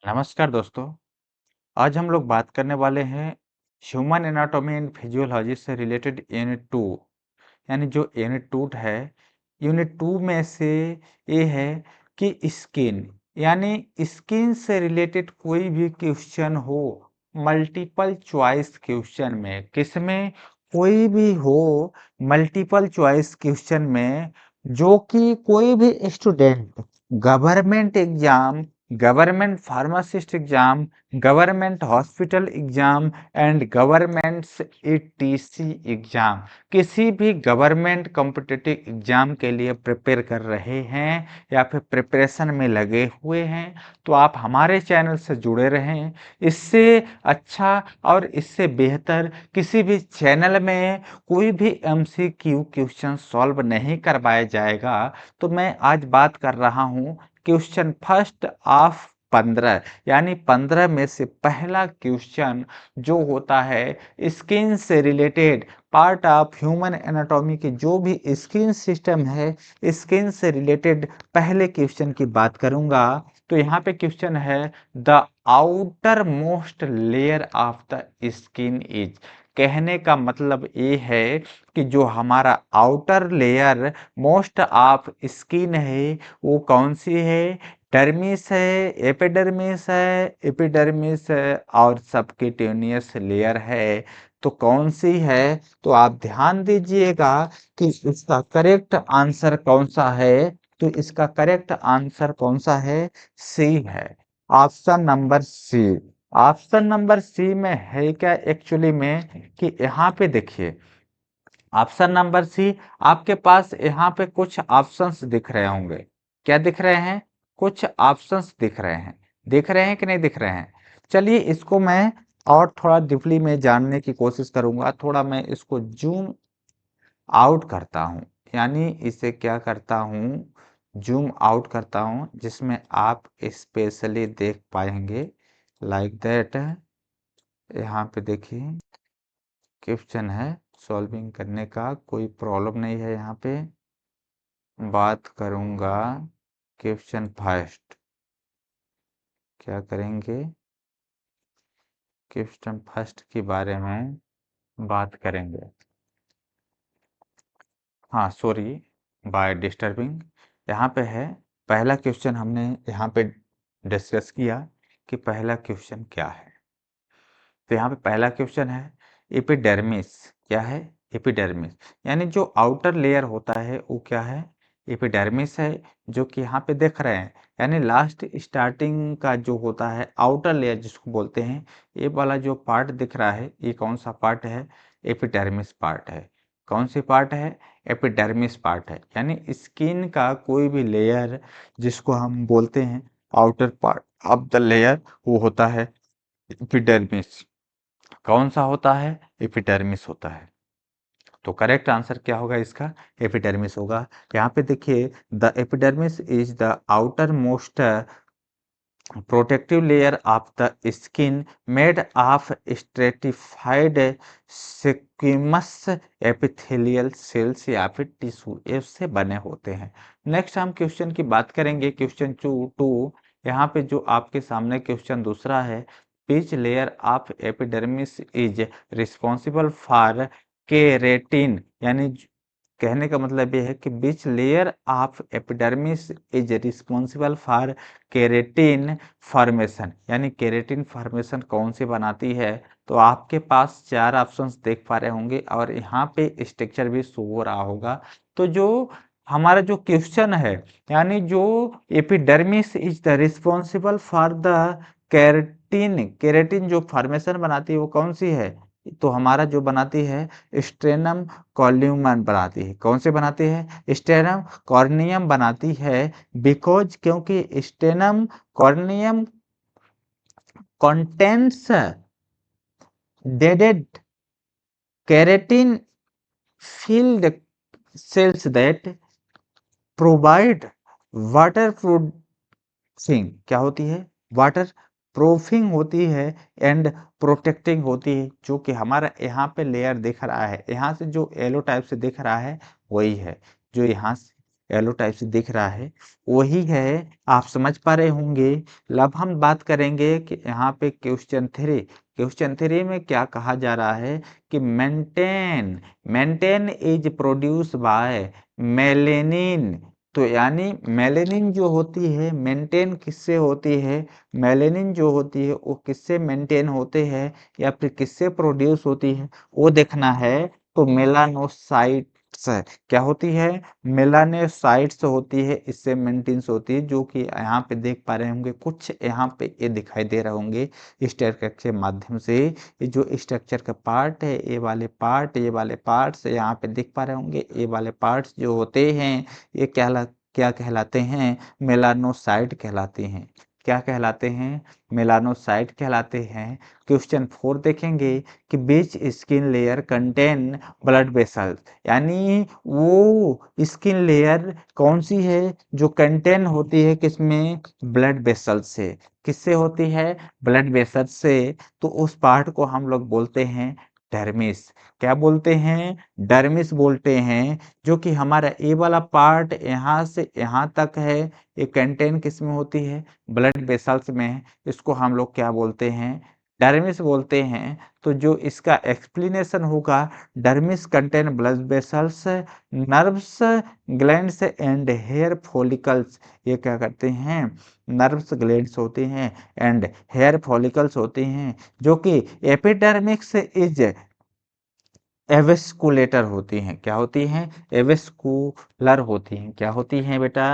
नमस्कार दोस्तों। आज हम लोग बात करने वाले हैं ह्यूमन एनाटॉमी एंड फिजियोलॉजी से रिलेटेड यूनिट 2। यानी जो यूनिट 2 है, यूनिट 2 में से ये है कि स्किन, यानी स्किन से रिलेटेड कोई भी क्वेश्चन हो, मल्टीपल चॉइस क्वेश्चन में, किसमें कोई भी हो, मल्टीपल चॉइस क्वेश्चन में, जो कि कोई भी student government exam, government pharmacist exam, government hospital exam and government etc exam, किसी भी गवर्नमेंट कॉम्पिटिटिव एग्जाम के लिए प्रिपेयर कर रहे हैं या फिर प्रिपरेशन में लगे हुए हैं, तो आप हमारे चैनल से जुड़े रहें। इससे अच्छा और इससे बेहतर किसी भी चैनल में कोई भी एमसीक्यू क्वेश्चन सॉल्व नहीं करवाया जाएगा। तो मैं आज बात कर रहा हूँ क्वेश्चन फर्स्ट ऑफ 15, यानी 15 में से पहला क्वेश्चन जो होता है स्किन से related, part of human anatomy की जो भी स्किन सिस्टम है, स्किन से रिलेटेड पहले क्वेश्चन की बात करूंगा। तो यहाँ पे क्वेश्चन है the outer most layer of the skin is. कहने का मतलब ये है कि जो हमारा outer layer most of skin है वो कौन सी है? डर्मिस है, एपिडर्मिस है और सबक्यूटेनियस लेयर है। तो कौन सी है? तो आप ध्यान दीजिएगा कि इसका करेक्ट आंसर कौन सा है। तो इसका करेक्ट आंसर कौन सा है? सी है, option number C. Option number C में है क्या एक्चुअली में कि यहाँ पे देखिए, ऑप्शन नंबर सी, आपके पास यहाँ पे कुछ ऑप्शंस दिख रहे होंगे। क्या दिख रहे हैं? कुछ ऑप्शंस दिख रहे हैं। दिख रहे हैं कि नहीं दिख रहे हैं? चलिए इसको मैं और थोड़ा डीपली में जानने की कोशिश करूंगा। थोड़ा मैं इसको जूम आउट करता हूँ, यानी इसे क्या करता हूँ, जूम आउट करता हूँ, जिसमें आप स्पेशली देख पाएंगे लाइक दैट। यहाँ पे देखिए क्वेश्चन है, सॉल्विंग करने का कोई प्रॉब्लम नहीं है। यहाँ पे बात करूंगा क्वेश्चन फर्स्ट। क्या करेंगे? क्वेश्चन फर्स्ट के बारे में बात करेंगे। हाँ सॉरी बाय डिस्टर्बिंग। यहाँ पे है पहला क्वेश्चन, हमने यहाँ पे डिस्कस किया कि पहला क्वेश्चन क्या है। तो यहाँ पे पहला क्वेश्चन है एपिडर्मिस। क्या है? एपिडर्मिस, यानी जो आउटर लेयर होता है वो क्या है? एपिडर्मिस है, जो कि यहाँ पे देख रहे हैं, यानी लास्ट स्टार्टिंग का जो होता है आउटर लेयर जिसको बोलते हैं, ये वाला जो पार्ट दिख रहा है ये कौन सा पार्ट है? एपिडर्मिस पार्ट है। कौन सी पार्ट है? एपिडर्मिस पार्ट है। यानी स्किन का कोई भी लेयर जिसको हम बोलते हैं outer part of the layer, वो होता है एपिडर्मिस। कौन सा होता है? एपिडर्मिस होता है। तो करेक्ट आंसर क्या होगा इसका? एपिडर्मिस होगा। यहाँ पे देखिए, the epidermis is the outermost protective layer of the skin made of stratified squamous epithelial cells या फिर टिश्यू से बने होते हैं। नेक्स्ट हम क्वेश्चन की बात करेंगे, क्वेश्चन टू। यहाँ पे जो आपके सामने क्वेश्चन दूसरा है, which layer of epidermis is responsible for keratin, यानी कहने का मतलब ये है कि which layer of epidermis is responsible for keratin formation, यानी केरेटिन फॉर्मेशन कौन सी बनाती है। तो आपके पास चार ऑप्शंस देख पा रहे होंगे और यहाँ पे स्ट्रक्चर भी शो हो रहा होगा। तो जो हमारा जो क्वेश्चन है, यानी जो epidermis is the responsible for the keratin, keratin जो फॉर्मेशन बनाती है वो कौन सी है? तो हमारा जो बनाती है स्ट्रेनम कॉर्नियम बनाती है। कौन से बनाती है? स्ट्रेनम कॉर्नियम बनाती है। बिकॉज क्योंकि stratum corneum contents dead keratin filled cells that provide water proofing. क्या होती है? वाटर प्रूफिंग होती है एंड प्रोटेक्टिंग होती है। जो कि हमारा यहाँ पे लेयर दिख रहा है, यहाँ से जो येलो टाइप से दिख रहा है वही है जो यहाँ से येलो टाइप से दिख रहा है, वही है, आप समझ पा रहे होंगे। अब हम बात करेंगे कि यहाँ पे क्वेश्चन 3 में क्या कहा जा रहा है कि maintain is produce by melanin. तो यानी मेलेनिन जो होती है मेंटेन किससे होती है, मेलेनिन जो होती है वो किससे मेंटेन होते हैं या फिर किससे प्रोड्यूस होती है वो देखना है। तो मेलानोसाइट्स क्या होती है, मेलानोसाइट्स होती है, इससे मेंटेन्स होती है, जो कि यहाँ पे देख पा रहे होंगे, कुछ यहाँ पे ये दिखाई दे रहे होंगे स्ट्रक्चर के माध्यम से। ये जो स्ट्रक्चर का पार्ट है, ये वाले पार्ट्स यहाँ पे दिख पा रहे होंगे, ये वाले पार्ट्स जो होते हैं ये क्या कहलाते हैं, मेलानोसाइट कहलाते हैं। क्या कहलाते हैं, मेलानोसाइट कहलाते हैं। क्वेश्चन 4 देखेंगे कि which skin layer contain blood vessels, यानी वो स्किन लेयर कौन सी है जो कंटेन होती है किसमें, ब्लड वेसल्स से। किससे होती है, ब्लड वेसल्स से। तो उस पार्ट को हम लोग बोलते हैं डर्मिस। क्या बोलते हैं, डर्मिस बोलते हैं। जो कि हमारा ये वाला पार्ट यहाँ से यहाँ तक है, ये कंटेन किस में होती है, ब्लड वेसल्स में। इसको हम लोग क्या बोलते हैं, डर्मिस बोलते हैं। तो जो इसका एक्सप्लेनेशन होगा, dermis contain blood vessels, nerves, glands and hair follicles. ये क्या करते हैं, नर्व्स ग्लैंड्स होते हैं एंड हेयर फॉलिकल्स होते हैं, जो कि एपिडर्मिक्स इज एविस्कुलेटर होती हैं। क्या होती हैं, एविस्कुलर होती हैं। क्या होती हैं बेटा,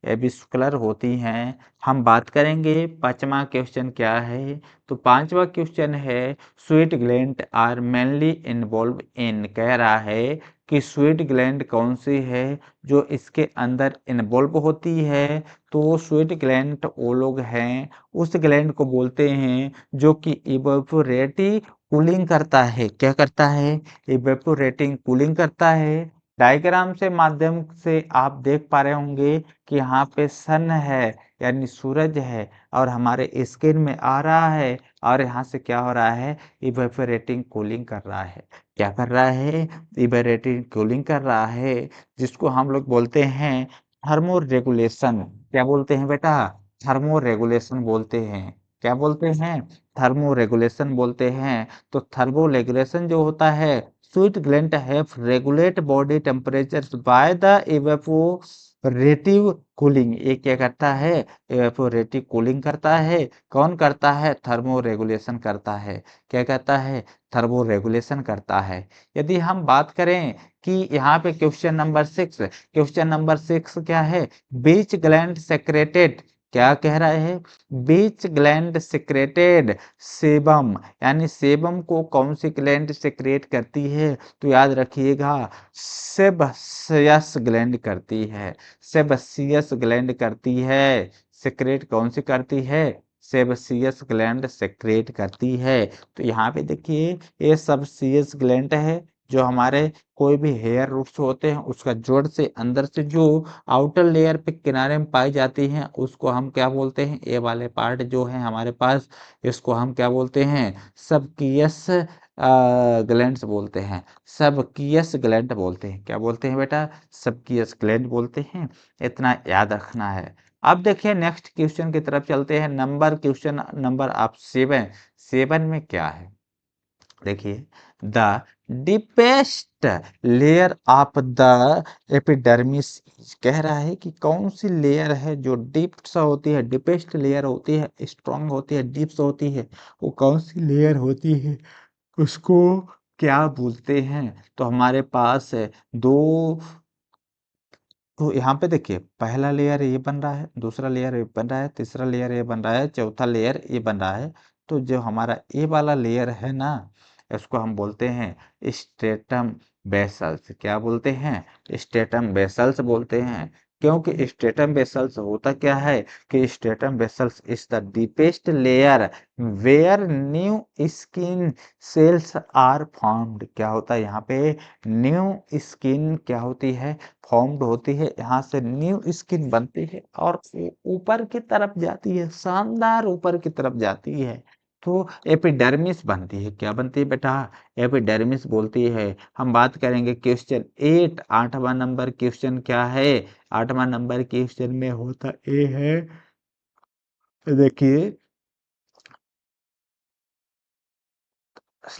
एविस्कुलर होती हैं। हम बात करेंगे 5वां क्वेश्चन क्या है। तो 5वां क्वेश्चन है sweat gland are mainly involve in. कह रहा है कि स्वीट ग्लैंड कौन सी है जो इसके अंदर इन्वॉल्व होती है। तो स्वीट ग्लैंड वो लोग हैं, उस ग्लैंड को बोलते हैं जो कि इवेपोरेटिव कूलिंग करता है। क्या करता है, इवेपोरेटिंग कूलिंग करता है। डायग्राम से माध्यम से आप देख पा रहे होंगे कि यहाँ पे सन है, यानी सूरज है, और हमारे स्किन में आ रहा है, और यहाँ से क्या हो रहा है, इवेपोरेटिंग कूलिंग कर रहा है। क्या कर रहा है, इवेपोरेटिंग कूलिंग कर रहा है, जिसको हम लोग बोलते हैं थर्मो रेगुलेशन। क्या बोलते हैं बेटा, थर्मो रेगुलेशन बोलते हैं। क्या बोलते हैं, थर्मो रेगुलेशन बोलते हैं। तो थर्मो रेगुलेशन जो होता है, sweat gland have regulate body temperature by the evaporative cooling. ये क्या करता है, इवेपोरेटिव कूलिंग करता है। कौन करता है, थर्मो रेगुलेशन करता है। क्या कहता है, थर्मो रेगुलेशन करता है। यदि हम बात करें कि यहाँ पे क्वेश्चन नंबर 6 क्या है, बीच ग्लैंड सेक्रेटेड। क्या कह रहा है, बीच ग्लैंड सेक्रेटेड सेबम, यानी सेबम को कौन सी ग्लैंड सेक्रेट करती है। तो याद रखिएगा, सेबसियस ग्लैंड करती है, सेबसियस ग्लैंड करती है। सेक्रेट कौन सी करती है, सेबसियस ग्लैंड सेक्रेट करती है। तो यहाँ पे देखिए, ये सबसियस ग्लैंड है, जो हमारे कोई भी हेयर रूट्स होते हैं उसका जोड़ से अंदर से जो आउटर लेयर पे किनारे में पाई जाती हैं, उसको हम क्या बोलते हैं, ये वाले पार्ट जो है हमारे पास, इसको हम क्या बोलते हैं, सबकियस ग्लैंड्स बोलते हैं। सबकियस ग्लैंड बोलते हैं। क्या बोलते हैं बेटा, सबकियस ग्लैंड बोलते हैं। इतना याद रखना है। अब देखिए नेक्स्ट क्वेश्चन की तरफ चलते हैं। क्वेश्चन नंबर आप 7 में क्या है, देखिए, the deepest layer of the epidermis. कह रहा है कि कौन सी लेयर है जो डीप सा होती है, डीपेस्ट लेयर होती है, स्ट्रांग होती है, डीप सा होती है, वो कौन सी लेयर होती है, उसको क्या बोलते हैं। तो हमारे पास है दो। तो यहाँ पे देखिए, पहला लेयर ये बन रहा है, दूसरा लेयर ये बन रहा है, तीसरा लेयर ये बन रहा है, चौथा लेयर ये बन रहा है। तो जो हमारा ये वाला लेयर है ना, इसको हम बोलते हैं स्ट्रेटम बेसल्स। क्या बोलते हैं, स्ट्रेटम बेसल्स बोलते हैं। क्योंकि स्ट्रेटम बेसल्स होता क्या है कि stratum basalis is the deepest layer where new skin cells are formed. क्या होता है यहाँ पे, न्यू स्किन क्या होती है, फॉर्म्ड होती है। यहाँ से न्यू स्किन बनती है और ऊपर की तरफ जाती है, शानदार ऊपर की तरफ जाती है। तो एपिडर्मिस बनती है। क्या बनती है बेटा? एपिडर्मिस बोलती है। हम बात करेंगे क्वेश्चन 8, 8वां नंबर क्वेश्चन क्या है? 8वां नंबर क्वेश्चन में होता ए है, देखिए,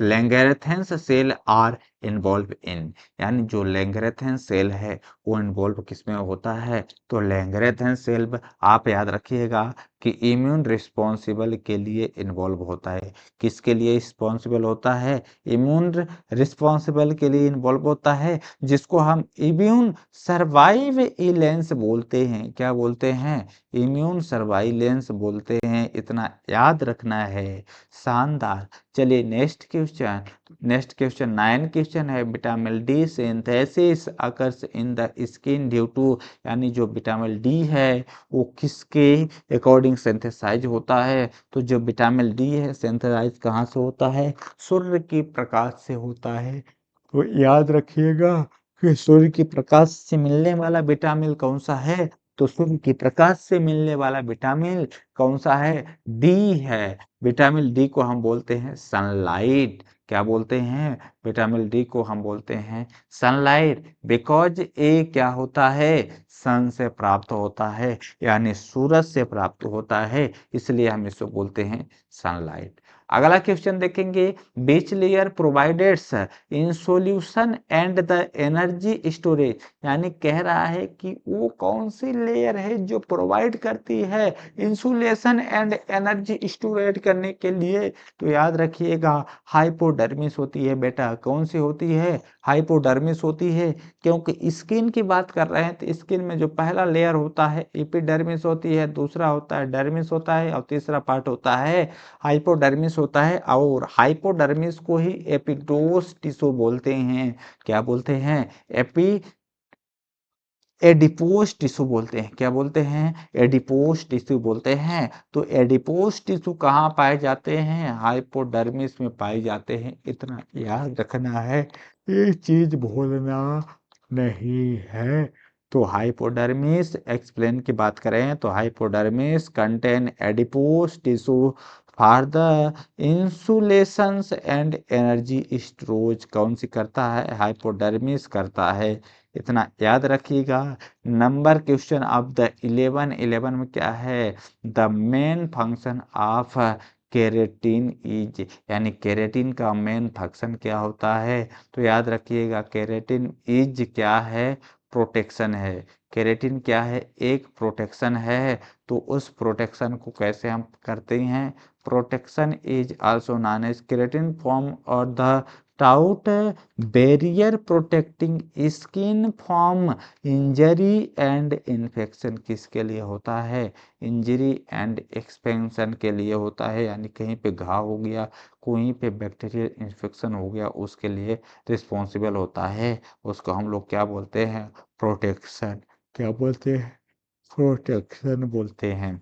लैंगेरेथेंस सेल आर इन्वॉल्व इन, यानी जो लैंगेरेथेंस सेल है वो इन्वॉल्व किसमें होता है? तो लैंगेरेथेंस सेल आप याद रखिएगा कि इम्यून रिस्पॉन्सिबल के लिए इन्वॉल्व होता है। किसके लिए रिस्पॉन्सिबल होता है? इम्यून रिस्पॉन्सिबल के लिए इन्वॉल्व होता है, जिसको हम इम्यून सर्वाइवेलेंस बोलते हैं। क्या बोलते हैं? इम्यून सर्वाइलेंस बोलते हैं। इतना याद रखना है। शानदार। चलिए नेक्स्ट क्वेश्चन 9 क्वेश्चन है, vitamin D synthesis occurs in the skin due to, यानी जो विटामिन डी है वो किसके अकॉर्डिंग सिंथेसाइज होता है? तो जो विटामिन डी है सिंथेसाइज कहाँ से होता है? सूर्य की प्रकाश से होता है। तो याद रखिएगा कि सूर्य की प्रकाश से मिलने वाला विटामिन कौन सा है? तो सूर्य की प्रकाश से मिलने वाला विटामिन कौन सा है? डी है। विटामिन डी को हम बोलते हैं सनलाइट। क्या बोलते हैं? विटामिन डी को हम बोलते हैं सनलाइट, बिकॉज ए क्या होता है? सन से प्राप्त होता है, यानी सूरज से प्राप्त होता है, इसलिए हम इसको बोलते हैं सनलाइट। अगला क्वेश्चन देखेंगे, which layer provides insulation and the energy storage, यानी कह रहा है कि वो कौन सी लेयर है जो प्रोवाइड करती है इंसुलेशन एंड एनर्जी स्टोरेज करने के लिए? तो याद रखिएगा हाइपोडर्मिस होती है बेटा। कौन सी होती है? हाइपोडर्मिस होती है। क्योंकि स्किन की बात कर रहे हैं तो स्किन में जो पहला लेयर होता है एपिडर्मिस होती है, दूसरा होता है डर्मिस होता है, और तीसरा पार्ट होता है हाइपोडर्मिस होता है। और हाइपोडर्मिस को ही एपिडोस टिश्यू बोलते हैं। क्या बोलते हैं? एपी एडिपोज टिश्यू बोलते हैं। क्या बोलते हैं? एडिपोज टिश्यू बोलते हैं। तो एडिपोज टिश्यू कहाँ पाए जाते हैं? हाइपोडर्मिस में पाए जाते हैं। इतना याद रखना है, ये चीज भूलना नहीं है। तो हाइपोडर्मिस एक्सप्लेन की बात करें तो hypodermis contain adipose tissue for the insulations and energy storage. कौन सी करता है? हाइपोडर्मिस करता है। इतना याद रखिएगा। नंबर क्वेश्चन ऑफ द 11 में क्या है? The main function of keratin is, यानी केरेटिन का मेन फंक्शन क्या होता है? तो याद रखिएगा केरेटिन इज क्या है? प्रोटेक्शन है। केरेटिन क्या है? एक प्रोटेक्शन है। तो उस प्रोटेक्शन को कैसे हम करते हैं? Protection is also known as keratin form और the taut barrier protecting skin from injury and infection. किसके लिए होता है? इंजरी एंड एक्सपेंशन के लिए होता है, यानी कहीं पे घाव हो गया, कहीं पे बैक्टीरियल इन्फेक्शन हो गया, उसके लिए रिस्पॉन्सिबल होता है। उसको हम लोग क्या बोलते हैं? प्रोटेक्शन। क्या बोलते हैं? प्रोटेक्शन बोलते हैं।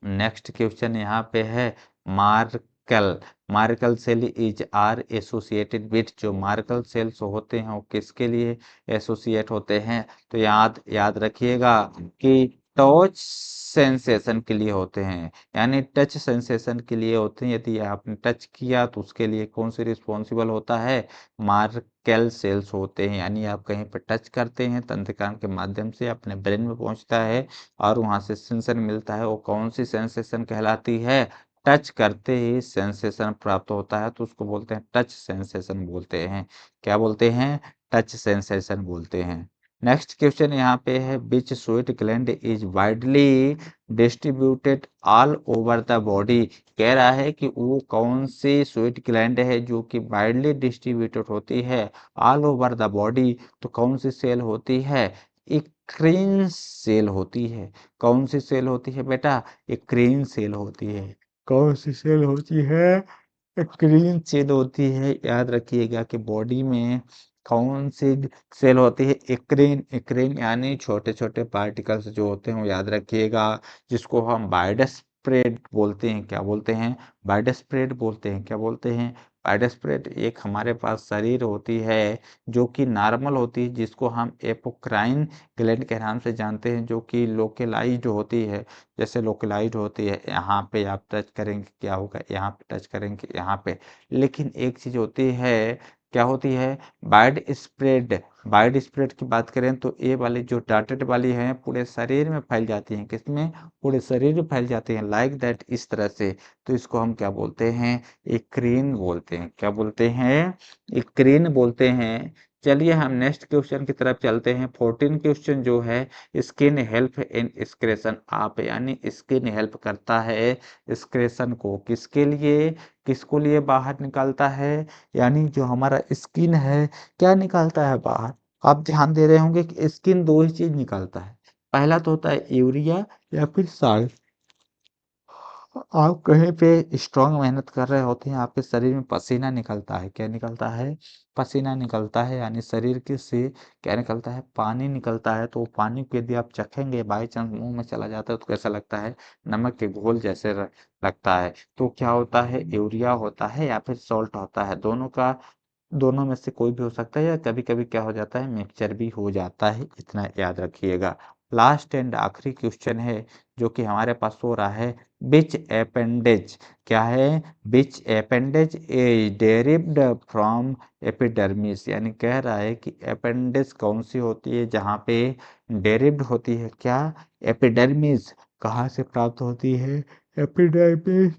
नेक्स्ट क्वेश्चन यहाँ पे है Merkel. Merkel cell is are associated with, जो मार्कल सेल्स होते हैं वो किसके लिए एसोसिएट होते हैं? तो याद रखिएगा कि टच सेंसेशन के लिए होते हैं, यानी टच सेंसेशन के लिए होते हैं। यदि आपने टच किया तो उसके लिए कौन सी रिस्पॉन्सिबल होता है? मार्केल सेल्स होते हैं, यानी आप कहीं पर टच करते हैं तंत्रिका के माध्यम से अपने ब्रेन में पहुंचता है और वहां से सेंसर मिलता है। वो कौन सी सेंसेशन कहलाती है? टच करते ही सेंसेशन प्राप्त होता है, तो उसको बोलते हैं टच सेंसेशन बोलते हैं। क्या बोलते हैं? टच सेंसेशन बोलते हैं। नेक्स्ट क्वेश्चन यहाँ पे है, which sweat gland is widely distributed all over the body. कह रहा है कि वो कौन सी स्वीट ग्लैंड है जो कि वाइडली डिस्ट्रीब्यूटेड होती है ऑल ओवर द बॉडी? तो कौन सी सेल होती है? एक्रीन सेल होती है। कौन सी सेल होती है बेटा? एक्रीन सेल होती है। कौन सी सेल होती है? एक्रीन सेल होती है। याद रखिएगा कि बॉडी में कौन सी सेल होती है? एक्रीन। एक्रीन यानी छोटे छोटे पार्टिकल्स जो होते हैं वो याद रखिएगा, जिसको हम बायोडस्प्रेड बोलते हैं। क्या बोलते हैं? बायोडस्प्रेड बोलते हैं। क्या बोलते हैं? वाइडस्प्रेड एक हमारे पास शरीर होती है जो कि नॉर्मल होती है, जिसको हम एपोक्राइन ग्लैंड के नाम से जानते हैं, जो कि लोकलाइज्ड होती है। जैसे लोकलाइज्ड होती है, यहाँ पे आप टच करेंगे क्या होगा, यहाँ पे टच करेंगे यहाँ पे। लेकिन एक चीज होती है, क्या होती है, वाइड स्प्रेड। वाइड स्प्रेड की बात करें तो ये वाली जो डॉटेड वाली है पूरे शरीर में फैल जाती हैं। किसमें? पूरे शरीर में फैल जाती हैं, लाइक दैट, इस तरह से। तो इसको हम क्या बोलते हैं? एक्रीन बोलते हैं। क्या बोलते हैं? एक्रीन बोलते हैं। चलिए हम नेक्स्ट क्वेश्चन की तरफ चलते हैं। 14 क्वेश्चन जो है, स्किन हेल्प इन एक्सक्रेशन आप, यानी स्किन हेल्प करता है एक्सक्रेशन को। किसके लिए? किसको लिए बाहर निकालता है? यानी जो हमारा स्किन है क्या निकालता है बाहर? आप ध्यान दे रहे होंगे कि स्किन दो ही चीज निकालता है। पहला तो होता है यूरिया या फिर साल्ट। आप कहीं पे स्ट्रांग मेहनत कर रहे होते हैं, आपके शरीर में पसीना निकलता है। क्या निकलता है? पसीना निकलता है, यानी शरीर के से क्या निकलता है? पानी निकलता है। तो वो पानी को यदि आप चखेंगे, बाई चांस मुंह में चला जाता है, तो कैसा लगता है? नमक के घोल जैसे लगता है। तो क्या होता है? यूरिया होता है या फिर सॉल्ट होता है। दोनों में से कोई भी हो सकता है, या कभी कभी क्या हो जाता है, मिक्सचर भी हो जाता है। इतना याद रखिएगा। लास्ट एंड आखिरी क्वेश्चन है जो कि हमारे पास हो रहा है, विच अपेंडेज। क्या है? विच अपेंडेज इज डेरिव्ड फ्रॉम एपिडर्मिस, यानी कह रहा है कि अपेंडेज कौन सी होती है जहाँ पे डेरिव्ड होती है। क्या? एपिडर्मिस। कहाँ से प्राप्त होती है? एपिडर्मिस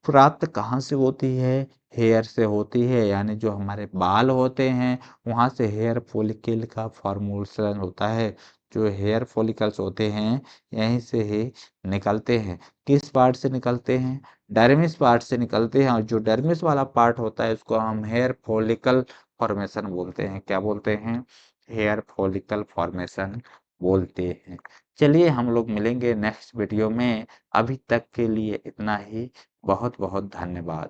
प्राप्त कहाँ से होती है? हेयर से होती है, यानी जो हमारे बाल होते हैं वहां से हेयर फॉलिकल का फॉर्मेशन होता है। जो हेयर फॉलिकल्स होते हैं यहीं से ही निकलते हैं। किस पार्ट से निकलते हैं? डर्मिस पार्ट से निकलते हैं। और जो डर्मिस वाला पार्ट होता है उसको हम हेयर फॉलिकल फॉर्मेशन बोलते हैं। क्या बोलते हैं? हेयर फॉलिकल फॉर्मेशन बोलते हैं। चलिए हम लोग मिलेंगे नेक्स्ट वीडियो में। अभी तक के लिए इतना ही। बहुत बहुत धन्यवाद।